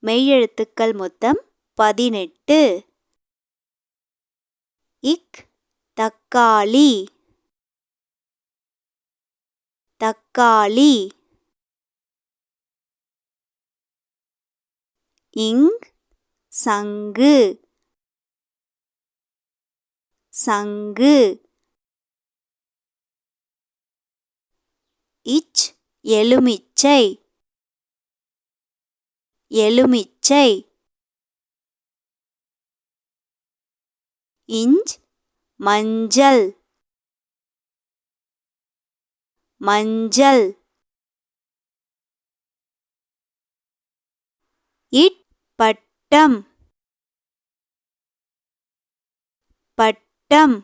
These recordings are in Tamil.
மெய்யெழுத்துக்கள் மொத்தம் 18. இக் தக்காளி தக்காளி. இங் சங்கு சங்கு. இச் எலுமிச்சை எலுமிச்சை. இஞ்ச் மஞ்சள் மஞ்சள். இட் பட்டம் பட்டம்.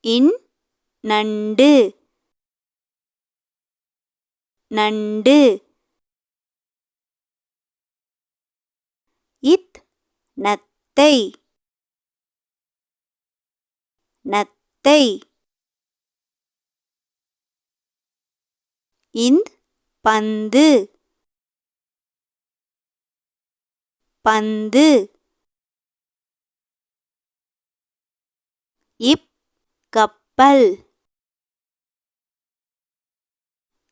இன் நண்டு நண்டு. இத் நத்தை நத்தை. இந்த் பந்து பந்து. இப் கப்பல்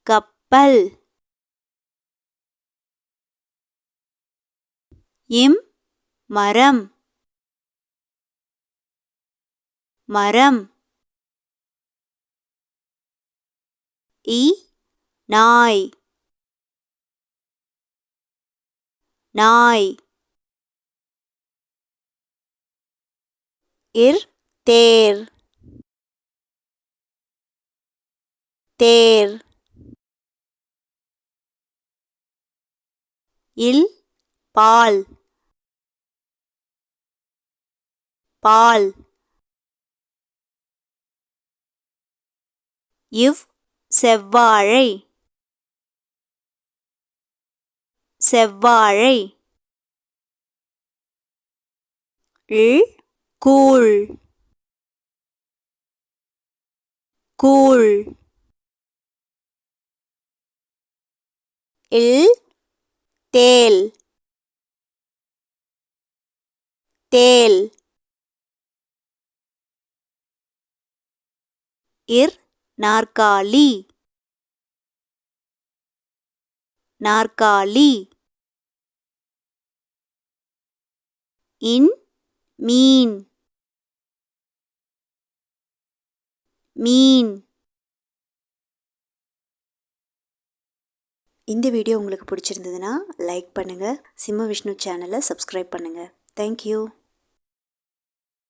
கப்பல். இம் மரம் மரம். இ நாய் நாய். இர் தேர் தேர். இல் பால் பால். இவ் செவ்வாழை செவ்வாழை. இல் கூழ் கூழ். இல் தேல் தேல். இர் நாற்காலி நாற்காலி. இன் மீன் மீன். இந்த வீடியோ உங்களுக்கு பிடிச்சிருந்ததுன்னா லைக் பண்ணுங்கள். சிம்ம விஷ்ணு சேனலை சப்ஸ்கிரைப் பண்ணுங்கள். தேங்க்யூ.